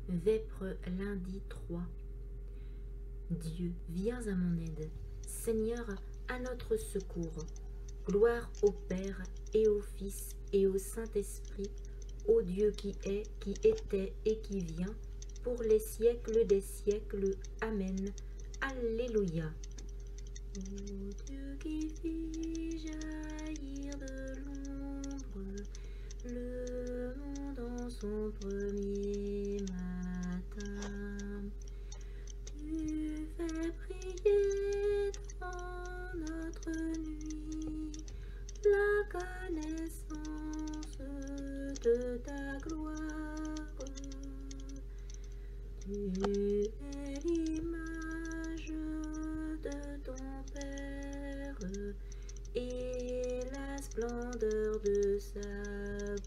Vêpres lundi 3. Dieu, viens à mon aide. Seigneur, à notre secours. Gloire au Père et au Fils et au Saint-Esprit, au Dieu qui est, qui était et qui vient, pour les siècles des siècles. Amen. Alléluia. Ô Dieu qui fit jaillir de l'ombre le monde en son premier matin, tu fais briller dans notre nuit la connaissance de ta gloire. Tu es l'image de ton Père et la splendeur de sa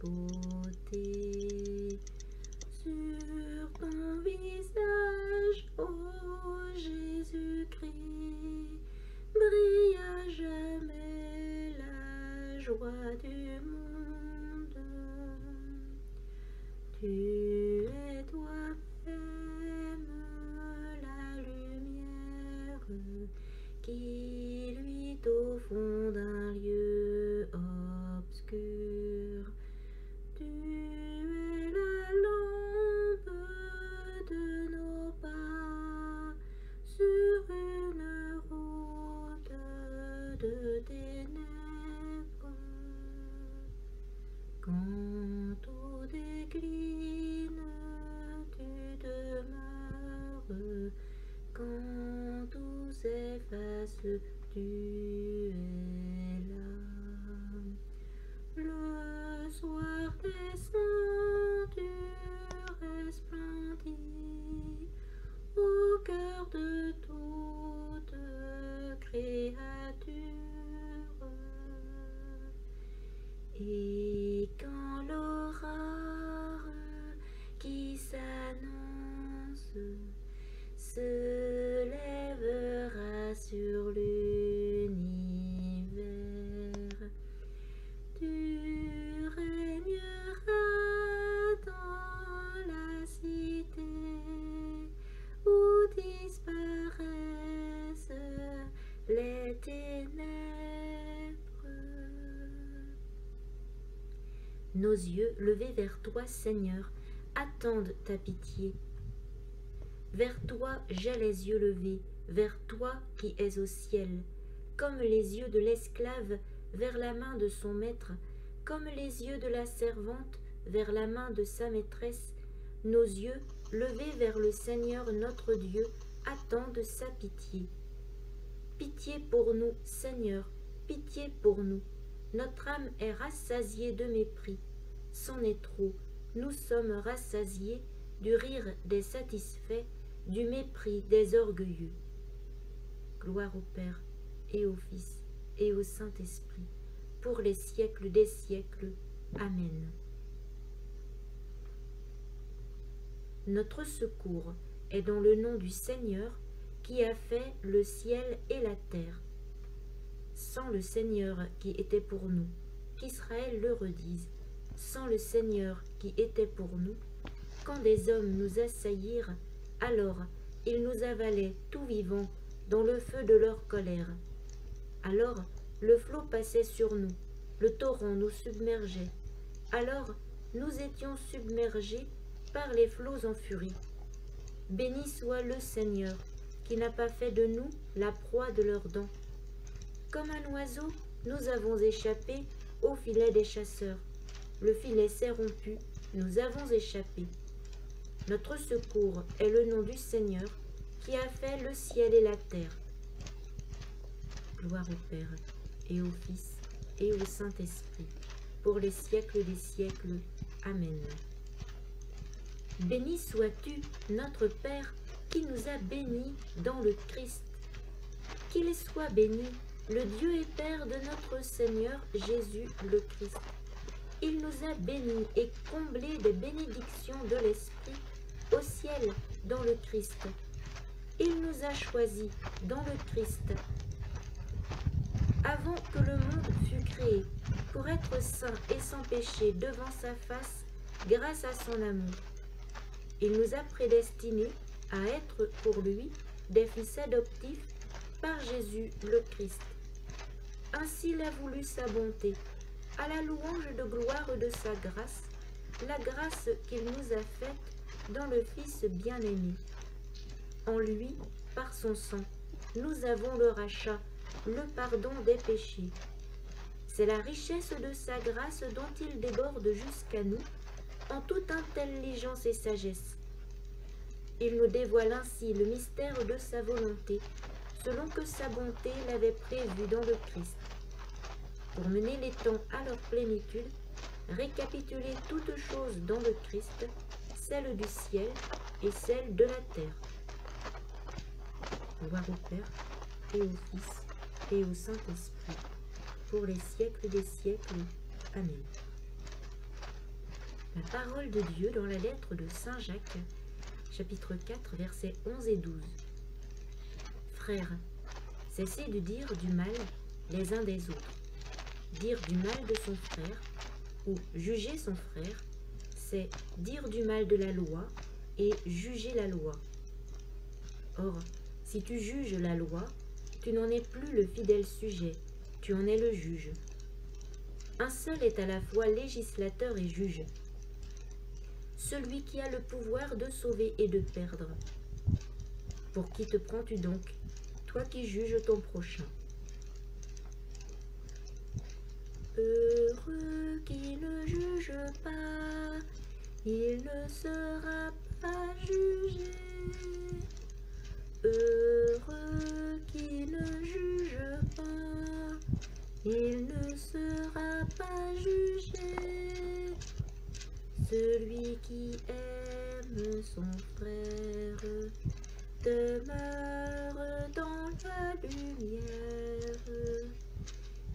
beauté. Sur ton visage, ô Jésus-Christ, brille à jamais la joie du monde. Tu es toi-même la lumière qui luit au fond d'un lieu obscur. Tu es la lampe de nos pas sur une route de ténèbres. Quand tout décline, tu demeures. Quand tout s'efface, tu es là. Le soir descend, tu resplendis au cœur de toute créature. Et quand l'aurore qui s'annonce se lèvera sur l'univers, tu régneras dans la cité où disparaissent les ténèbres. Nos yeux, levés vers toi, Seigneur, attendent ta pitié. Vers toi j'ai les yeux levés, vers toi qui es au ciel, comme les yeux de l'esclave vers la main de son maître, comme les yeux de la servante vers la main de sa maîtresse. Nos yeux, levés vers le Seigneur notre Dieu, attendent sa pitié. Pitié pour nous, Seigneur, pitié pour nous. Notre âme est rassasiée de mépris. C'en est trop, nous sommes rassasiés du rire des satisfaits, du mépris des orgueilleux. Gloire au Père et au Fils et au Saint-Esprit, pour les siècles des siècles. Amen. Notre secours est dans le nom du Seigneur qui a fait le ciel et la terre. Sans le Seigneur qui était pour nous, qu'Israël le redise, sans le Seigneur qui était pour nous, quand des hommes nous assaillirent, alors ils nous avalaient tout vivants dans le feu de leur colère. Alors le flot passait sur nous, le torrent nous submergeait. Alors nous étions submergés par les flots en furie. Béni soit le Seigneur, qui n'a pas fait de nous la proie de leurs dents. Comme un oiseau, nous avons échappé au filet des chasseurs. Le filet s'est rompu, nous avons échappé. Notre secours est le nom du Seigneur, qui a fait le ciel et la terre. Gloire au Père, et au Fils, et au Saint-Esprit, pour les siècles des siècles. Amen. Béni sois-tu, notre Père, qui nous a bénis dans le Christ. Qu'il soit béni, le Dieu et Père de notre Seigneur Jésus le Christ. Il nous a bénis et comblés des bénédictions de l'Esprit au ciel dans le Christ. Il nous a choisis dans le Christ, avant que le monde fût créé, pour être saint et sans péché devant sa face, grâce à son amour. Il nous a prédestinés à être pour lui des fils adoptifs par Jésus le Christ. Ainsi il a voulu sa bonté, à la louange de gloire de sa grâce, la grâce qu'il nous a faite dans le Fils bien-aimé. En lui, par son sang, nous avons le rachat, le pardon des péchés. C'est la richesse de sa grâce dont il déborde jusqu'à nous, en toute intelligence et sagesse. Il nous dévoile ainsi le mystère de sa volonté, selon que sa bonté l'avait prévu dans le Christ, pour mener les temps à leur plénitude, récapituler toutes choses dans le Christ, celles du ciel et celles de la terre. Gloire au Père, et au Fils, et au Saint-Esprit, pour les siècles des siècles. Amen. La parole de Dieu dans la lettre de Saint Jacques, chapitre 4, versets 11 et 12. Frères, cessez de dire du mal les uns des autres. Dire du mal de son frère, ou juger son frère, c'est dire du mal de la loi et juger la loi. Or, si tu juges la loi, tu n'en es plus le fidèle sujet, tu en es le juge. Un seul est à la fois législateur et juge, celui qui a le pouvoir de sauver et de perdre. Pour qui te prends-tu donc, toi qui juges ton prochain? Heureux qui ne juge pas, il ne sera pas jugé. Heureux qui ne juge pas, il ne sera pas jugé. Celui qui aime son frère demeure dans la lumière.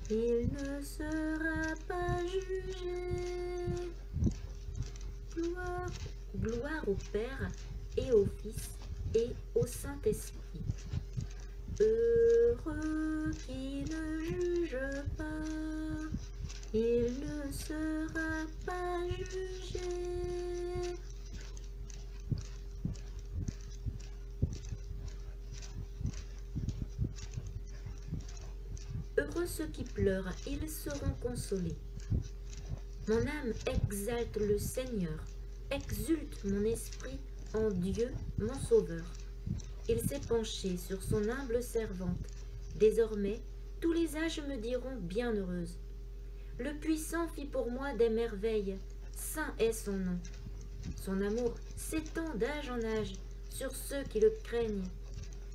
Il ne sera pas jugé. Gloire au Père et au Fils et au Saint-Esprit. Heureux qui ne juge pas, il ne sera pas jugé. Heureux ceux qui pleurent, ils seront consolés. Mon âme exalte le Seigneur, exulte mon esprit en Dieu, mon Sauveur. Il s'est penché sur son humble servante. Désormais, tous les âges me diront bienheureuse. Le Puissant fit pour moi des merveilles, saint est son nom. Son amour s'étend d'âge en âge sur ceux qui le craignent.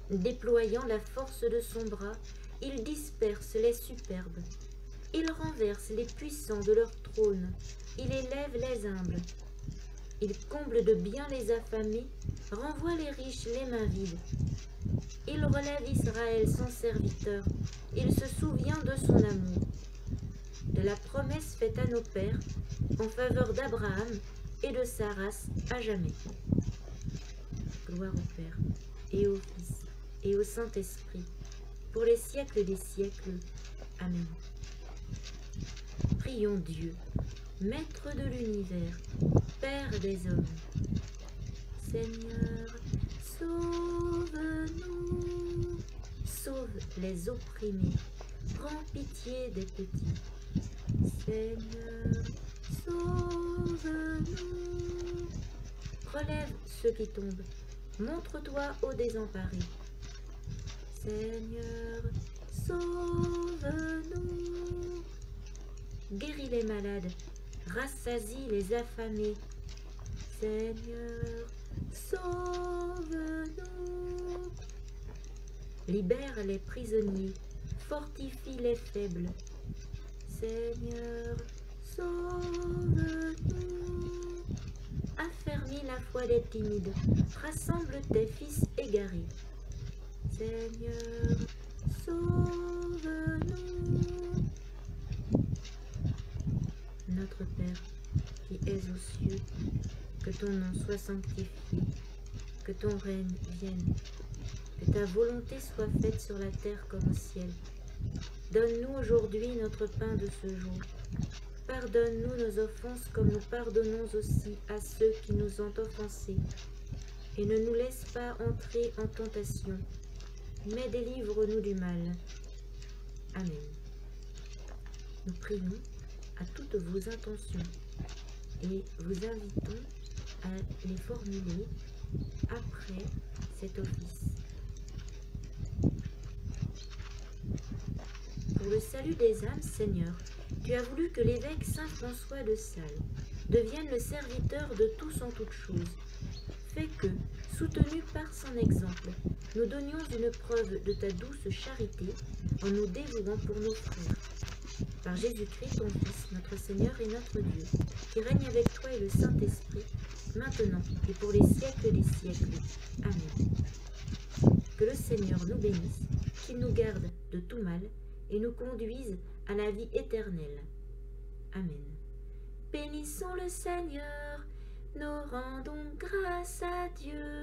Déployant la force de son bras, il disperse les superbes. Il renverse les puissants de leur trône. Il élève les humbles. Il comble de bien les affamés, renvoie les riches les mains vides. Il relève Israël son serviteur. Il se souvient de son amour, de la promesse faite à nos pères en faveur d'Abraham et de sa race à jamais. Gloire au Père et au Fils et au Saint-Esprit, pour les siècles des siècles. Amen. Prions Dieu, Maître de l'univers, Père des hommes. Seigneur, sauve-nous, sauve les opprimés, prends pitié des petits. Seigneur, sauve-nous, relève ceux qui tombent, montre-toi aux désemparés. Seigneur, sauve-nous, guéris les malades, rassasie les affamés. Seigneur, sauve-nous, libère les prisonniers, fortifie les faibles. Seigneur, sauve-nous, affermis la foi des timides, rassemble tes fils égarés. Seigneur, sauve-nous. Notre Père, qui es aux cieux, que ton nom soit sanctifié, que ton règne vienne, que ta volonté soit faite sur la terre comme au ciel. Donne-nous aujourd'hui notre pain de ce jour. Pardonne-nous nos offenses comme nous pardonnons aussi à ceux qui nous ont offensés. Et ne nous laisse pas entrer en tentation, mais délivre-nous du mal. Amen. Nous prions à toutes vos intentions et vous invitons à les formuler après cet office. Pour le salut des âmes, Seigneur, tu as voulu que l'évêque Saint François de Sales devienne le serviteur de tous en toutes choses. Fais que, soutenus par son exemple, nous donnions une preuve de ta douce charité en nous dévouant pour nos frères. Par Jésus-Christ, ton Fils, notre Seigneur et notre Dieu, qui règne avec toi et le Saint-Esprit, maintenant et pour les siècles des siècles. Amen. Que le Seigneur nous bénisse, qu'il nous garde de tout mal et nous conduise à la vie éternelle. Amen. Bénissons le Seigneur, nous rendons grâce à Dieu.